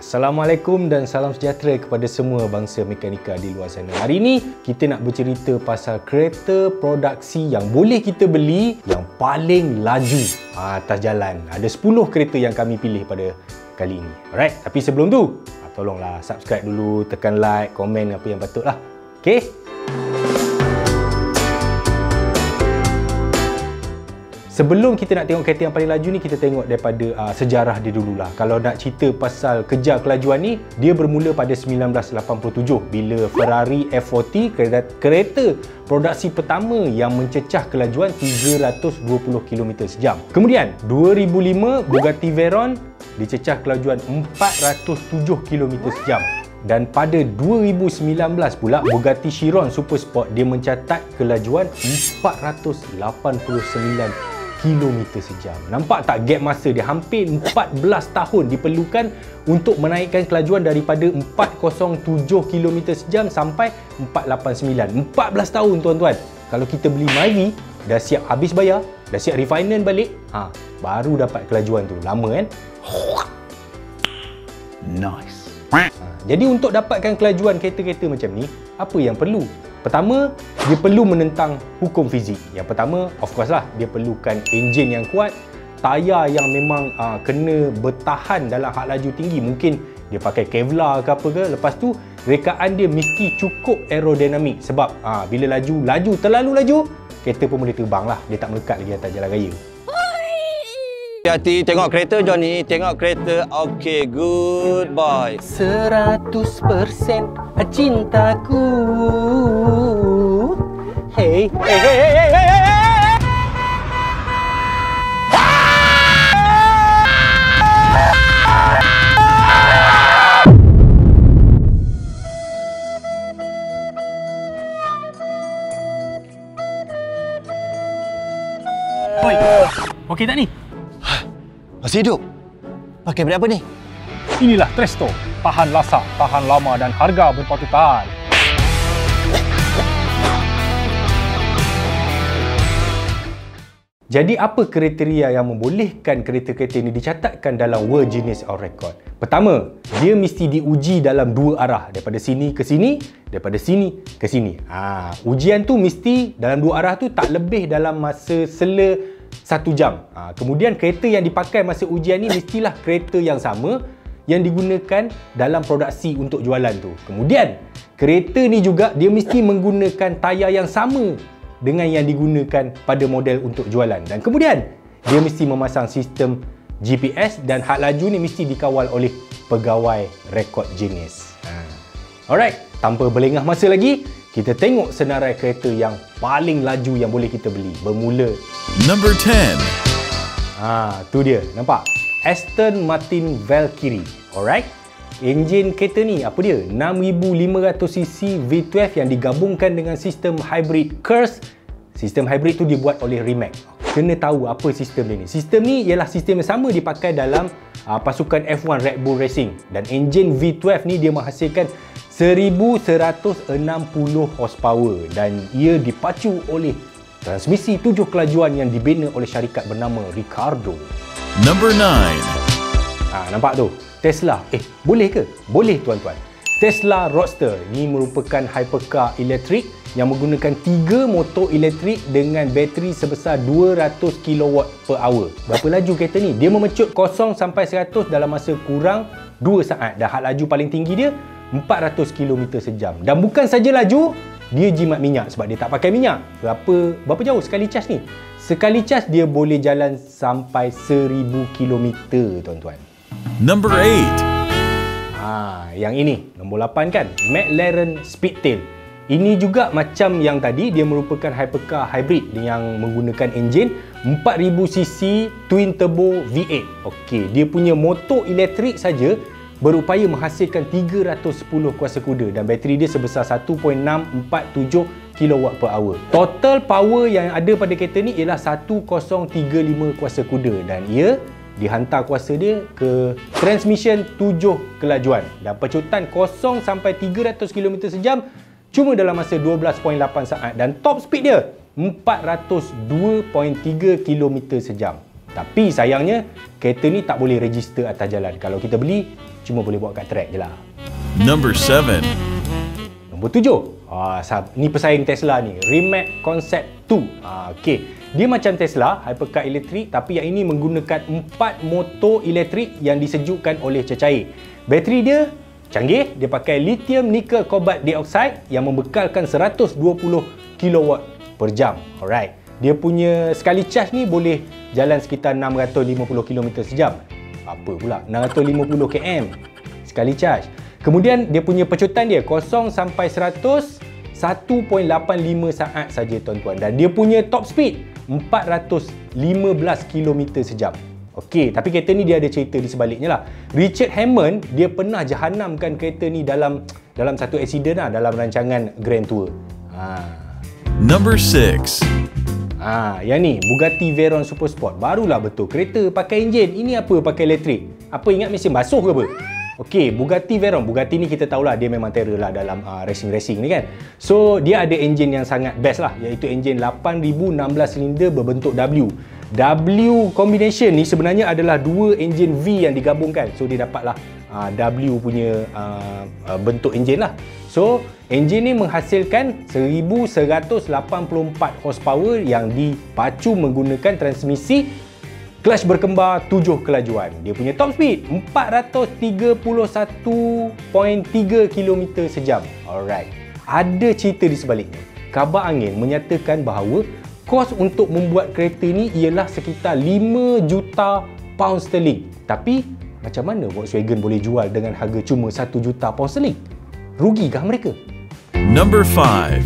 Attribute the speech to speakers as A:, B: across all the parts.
A: Assalamualaikum dan salam sejahtera kepada semua bangsa mekanika di luar sana. Hari ini kita nak bercerita pasal kereta produksi yang boleh kita beli yang paling laju atas jalan. Ada 10 kereta yang kami pilih pada kali ini. Alright, tapi sebelum tu tolonglah subscribe dulu, tekan like, komen apa yang patut lah. Okay? Sebelum kita nak tengok kereta yang paling laju ni, kita tengok daripada sejarah dia dululah. Kalau nak cerita pasal kejar kelajuan ni, dia bermula pada 1987 bila Ferrari F40, kereta produksi pertama yang mencecah kelajuan 320 km sejam. Kemudian 2005 Bugatti Veyron dicecah kelajuan 407 km sejam. Dan pada 2019 pula Bugatti Chiron Super Sport dia mencatat kelajuan 489 km sejam. Nampak tak gap masa dia? Hampir 14 tahun diperlukan untuk menaikkan kelajuan daripada 407 km sejam sampai 489. 14 tahun tuan-tuan. Kalau kita beli Myvi, dah siap habis bayar, dah siap refinance balik, baru dapat kelajuan tu. Lama kan? Nice. Jadi untuk dapatkan kelajuan kereta-kereta macam ni, apa yang perlu? Pertama, dia perlu menentang hukum fizik. Yang pertama, of course lah, dia perlukan enjin yang kuat, tayar yang memang kena bertahan dalam had laju tinggi. Mungkin dia pakai Kevlar ke apa ke. Lepas tu, rekaan dia mesti cukup aerodinamik. Sebab bila laju terlalu laju, kereta pun boleh terbang lah. Dia tak melekat lagi atas jalan raya.
B: Hati-hati, tengok kereta Johnny, tengok kereta. Okay, good boy.
A: 100% cintaku. Hey, hey, hey, hey, hey, hey, hey. Oi, okey tak ni?
B: Masih hidup? Pakai berapa ni?
C: Inilah Tresto, tahan lasak, tahan lama dan harga berpatutan.
A: Jadi apa kriteria yang membolehkan kereta-kereta ini dicatatkan dalam World Guinness World Record? Pertama, dia mesti diuji dalam dua arah, daripada sini ke sini, daripada sini ke sini. Ujian tu mesti dalam dua arah tu tak lebih dalam masa sela 1 jam. Kemudian kereta yang dipakai masa ujian ni mestilah kereta yang sama yang digunakan dalam produksi untuk jualan tu. Kemudian kereta ni juga dia mesti menggunakan tayar yang sama dengan yang digunakan pada model untuk jualan. Dan kemudian dia mesti memasang sistem GPS dan had laju ni mesti dikawal oleh pegawai rekod Guinness. Alright, tanpa berlengah masa lagi, kita tengok senarai kereta yang paling laju yang boleh kita beli. Bermula
D: Number 10.
A: Tu dia, nampak? Aston Martin Valkyrie. Alright. Enjin kereta ni apa dia? 6500cc V12 yang digabungkan dengan sistem hybrid KERS. Sistem hybrid tu dibuat oleh Rimac. Kena tahu apa sistem dia ni. Sistem ni ialah sistem yang sama dipakai dalam pasukan F1 Red Bull Racing. Dan enjin V12 ni dia menghasilkan 1160 horsepower dan ia dipacu oleh transmisi 7 kelajuan yang dibina oleh syarikat bernama Ricardo.
D: Number 9.
A: Nampak tu? Tesla. Boleh ke? Boleh tuan-tuan. Tesla Roadster ni merupakan hypercar elektrik yang menggunakan 3 motor elektrik dengan bateri sebesar 200 kW per hour. Berapa laju kereta ni? Dia memecut 0 sampai 100 dalam masa kurang 2 saat. Dan had laju paling tinggi dia 400 km sejam. Dan bukan saja laju, dia jimat minyak sebab dia tak pakai minyak. Berapa jauh sekali cas ni? Sekali cas dia boleh jalan sampai 1000 km tuan-tuan.
D: Number 8.
A: Yang ini, nombor 8 kan? McLaren Speedtail. Ini juga macam yang tadi, dia merupakan hypercar hybrid yang menggunakan enjin 4000cc twin turbo V8. Okey, dia punya motor elektrik saja berupaya menghasilkan 310 kuasa kuda dan bateri dia sebesar 1.647 kW per hour. Total power yang ada pada kereta ni ialah 1035 kuasa kuda dan ia dihantar kuasa dia ke transmission 7 kelajuan dan pecutan 0 sampai 300 km sejam cuma dalam masa 12.8 saat dan top speed dia 402.3 km sejam. Tapi sayangnya, kereta ni tak boleh register atas jalan. Kalau kita beli, cuma boleh bawa kat track je lah.
D: Number 7.
A: Nombor 7. Ni pesaing Tesla ni. Rimac Concept 2. Okey. Dia macam Tesla, hypercar elektrik, tapi yang ini menggunakan 4 motor elektrik yang disejukkan oleh cecair. Bateri dia canggih, dia pakai lithium nickel cobalt dioxide yang membekalkan 120 kW per jam. Alright. Dia punya sekali charge ni boleh jalan sekitar 650 km sejam. Apa pula? 650 km sekali charge. Kemudian dia punya pecutan dia 0 sampai 100 1.85 saat saja tuan-tuan, dan dia punya top speed 415 km sejam. Okey, tapi kereta ni dia ada cerita di sebaliknya lah. Richard Hammond dia pernah jahanamkan kereta ni dalam satu accident lah, dalam rancangan Grand Tour.
D: Number 6.
A: Yang ni Bugatti Veyron Super Sport. Barulah betul, kereta pakai enjin. Ini apa pakai elektrik? Apa ingat mesin basuh ke apa? Okey, Bugatti Veyron. Bugatti ni kita tahulah dia memang terror lah dalam racing-racing ni kan. So, dia ada enjin yang sangat best lah, iaitu enjin 8016 silinder berbentuk W. W combination ni sebenarnya adalah dua enjin V yang digabungkan. So, dia dapatlah W punya bentuk enjin lah. So, enjin ni menghasilkan 1184 horsepower yang dipacu menggunakan transmisi clutch berkembar 7 kelajuan. Dia punya top speed 431.3 km sejam. Alright. Ada cerita di sebaliknya. Khabar angin menyatakan bahawa kos untuk membuat kereta ni ialah sekitar 5 juta pound sterling. Tapi macam mana Volkswagen boleh jual dengan harga cuma 1 juta pound sterling? Rugikah mereka?
D: Number 5.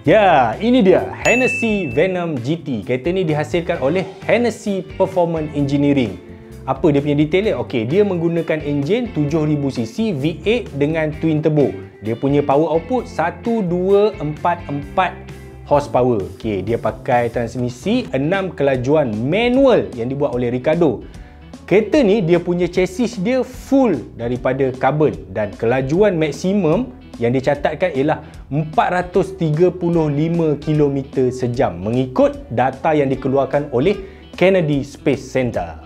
A: Ya, ini dia Hennessy Venom GT. Kereta ni dihasilkan oleh Hennessy Performance Engineering. Apa dia punya detail dia? Okey, dia menggunakan enjin 7000cc V8 dengan twin turbo. Dia punya power output 1244 horsepower. Okey, dia pakai transmisi 6 kelajuan manual yang dibuat oleh Ricardo. Kereta ni dia punya chassis dia full daripada karbon dan kelajuan maksimum yang dicatatkan ialah 435 km sejam mengikut data yang dikeluarkan oleh Kennedy Space Center.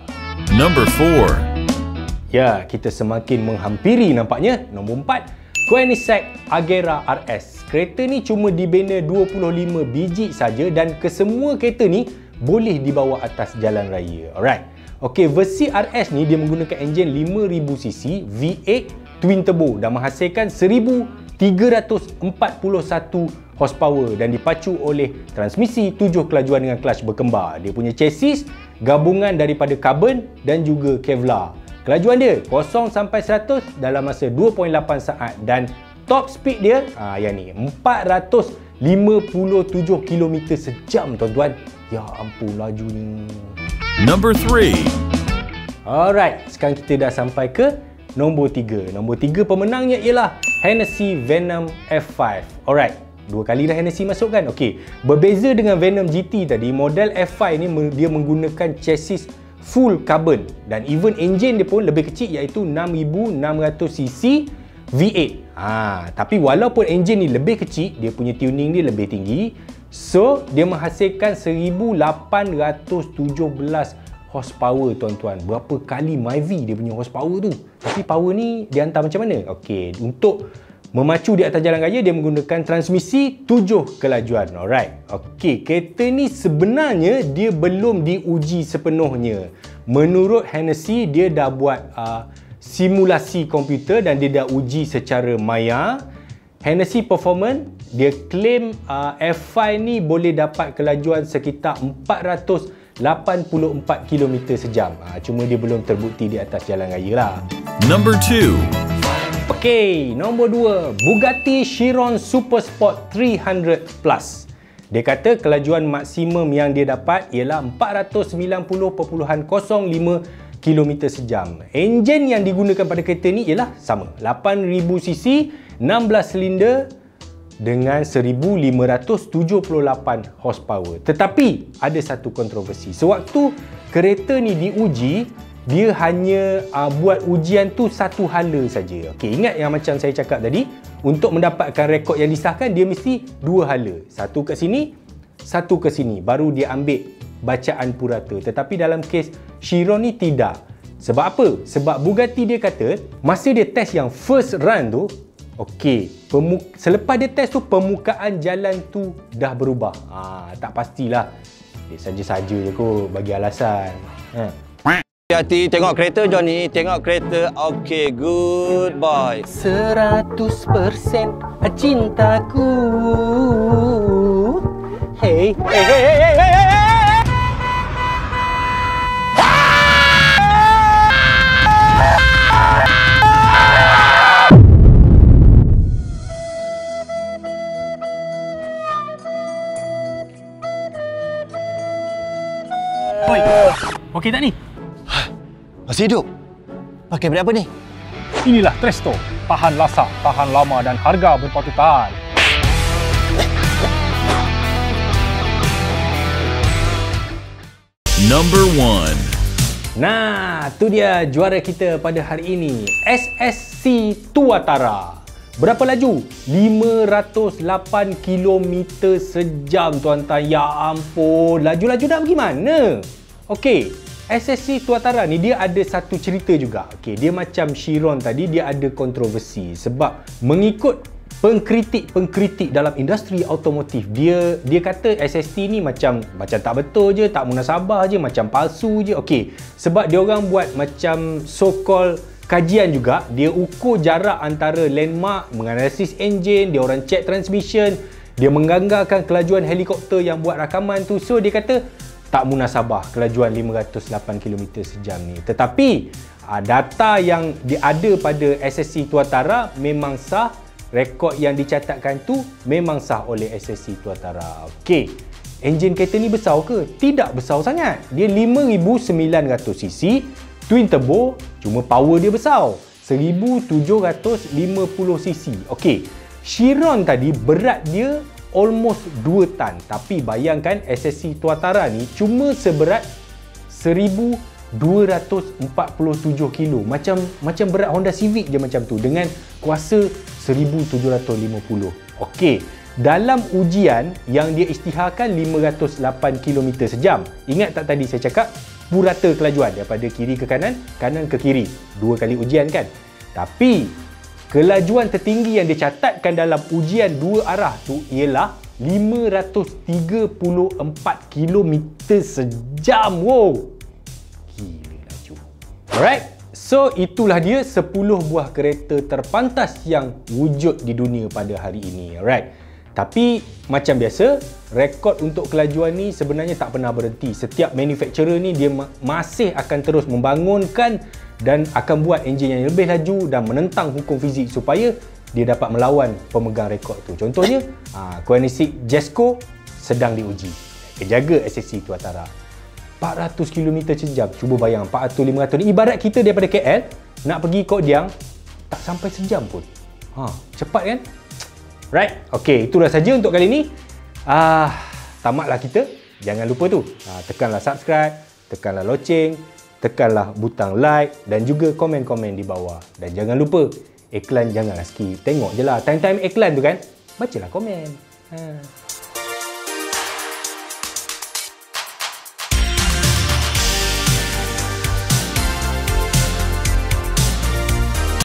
D: Number 4.
A: Ya, kita semakin menghampiri nampaknya. Nombor 4, Koenigsegg Agera RS. Kereta ni cuma dibina 25 biji saja dan kesemua kereta ni boleh dibawa atas jalan raya. Alright. Okey, versi RS ni dia menggunakan enjin 5000cc V8 twin turbo dan menghasilkan 1341 horsepower dan dipacu oleh transmisi 7 kelajuan dengan clutch berkembar. Dia punya chassis gabungan daripada karbon dan juga Kevlar. Kelajuan dia 0 sampai 100 dalam masa 2.8 saat dan top speed dia yang ni 457 km sejam tuan-tuan. Ya ampun lajunya.
D: Number 3.
A: Alright, sekarang kita dah sampai ke nombor 3. Nombor 3 pemenangnya ialah Hennessy Venom F5. Alright, dua kali dah Hennessy masuk kan? Okey, berbeza dengan Venom GT tadi, model F5 ni dia menggunakan chassis full carbon dan even engine dia pun lebih kecil iaitu 6600cc V8. Tapi walaupun engine ni lebih kecil, dia punya tuning dia lebih tinggi. So, dia menghasilkan 1817 horsepower tuan-tuan. Berapa kali myV dia punya horsepower tu. Tapi power ni dia hantar macam mana? Okey, untuk memacu di atas jalan raya dia menggunakan transmisi 7 kelajuan. Alright. Okey, kereta ni sebenarnya dia belum diuji sepenuhnya. Menurut Hennessy, dia dah buat simulasi komputer dan dia dah uji secara maya. Hennessy Performance dia claim F5 ni boleh dapat kelajuan sekitar 484 km sejam. Cuma dia belum terbukti di atas jalan raya lah.
D: Number 2.
A: Okey, nombor 2, Bugatti Chiron Super Sport 300 Plus. Dia kata kelajuan maksimum yang dia dapat ialah 490.05 km sejam. Enjin yang digunakan pada kereta ni ialah sama, 8000cc, 16 silinder dengan 1578 horsepower. Tetapi ada satu kontroversi. Sewaktu kereta ni diuji, dia hanya buat ujian tu satu hala saja. Okey, ingat yang macam saya cakap tadi, untuk mendapatkan rekod yang disahkan dia mesti dua hala. Satu kat sini, satu ke sini. Baru dia ambil bacaan purata. Tetapi dalam kes Chiron ni tidak. Sebab apa? Sebab Bugatti dia kata masa dia test yang first run tu, okey, selepas dia test tu permukaan jalan tu dah berubah. Tak pastilah. Dia saja-saja je kot bagi alasan.
B: Hati-hati, tengok kereta Johnny, tengok kereta. Okey, good boy.
A: 100% cintaku. Hey, hey, hey, hey, hey, hey, hey.
C: Oi, okey tak ni?
B: Masih hidup? Pakai benda apa ni?
C: Inilah Tresto, tahan lasak, tahan lama dan harga berpatutan.
D: Number 1.
A: Nah, tu dia juara kita pada hari ini, SSC Tuatara. Berapa laju? 508 km sejam tuan-tuan. Ya ampun, laju-laju nak pergi mana? Okey, SSC Tuatara ni dia ada satu cerita juga. Okey, dia macam Chiron tadi, dia ada kontroversi sebab mengikut pengkritik dalam industri automotif, dia kata SST ni macam tak betul je, tak munasabah je, macam palsu je. Okey, sebab dia orang buat macam so-called kajian juga, dia ukur jarak antara landmark, menganalisis enjin, dia orang check transmission, dia menganggarkan kelajuan helikopter yang buat rakaman tu. So dia kata tak munasabah kelajuan 508 km sejam ni. Tetapi data yang ada pada SSC Tuatara memang sah, rekod yang dicatatkan tu memang sah oleh SSC Tuatara. Okey, enjin kereta ni besar ke? Tidak besar sangat. Dia 5,900cc, twin turbo, cuma power dia besar 1,750cc. Okey, Chiron tadi berat dia almost 2 tan. Tapi bayangkan SSC Tuatara ni cuma seberat 1,247 kilo. Macam berat Honda Civic je macam tu dengan kuasa 1,750. Okey, dalam ujian yang dia isytiharkan 508 km sejam. Ingat tak tadi saya cakap purata kelajuan daripada kiri ke kanan, kanan ke kiri. 2 kali ujian kan? Tapi kelajuan tertinggi yang dicatatkan dalam ujian 2 arah tu ialah 534 km sejam. Wow, gila laju. Alright, so itulah dia 10 buah kereta terpantas yang wujud di dunia pada hari ini. Alright, tapi macam biasa, rekod untuk kelajuan ni sebenarnya tak pernah berhenti. Setiap manufacturer ni dia masih akan terus membangunkan dan akan buat enjin yang lebih laju dan menentang hukum fizik supaya dia dapat melawan pemegang rekod tu. Contohnya, Koenigsegg Jesko sedang diuji. Jaga SSC Tuatara. 400 km sejam. Cuba bayang 400-500 ni. Ibarat kita daripada KL nak pergi Kok Diang tak sampai sejam pun. Cepat kan? Right? Okey, itulah saja untuk kali ni. Tamatlah kita. Jangan lupa tu. Tekanlah subscribe, tekanlah loceng, tekanlah butang like dan juga komen-komen di bawah. Dan jangan lupa, iklan janganlah skip. Tengok je lah. Time-time iklan tu kan, bacalah komen.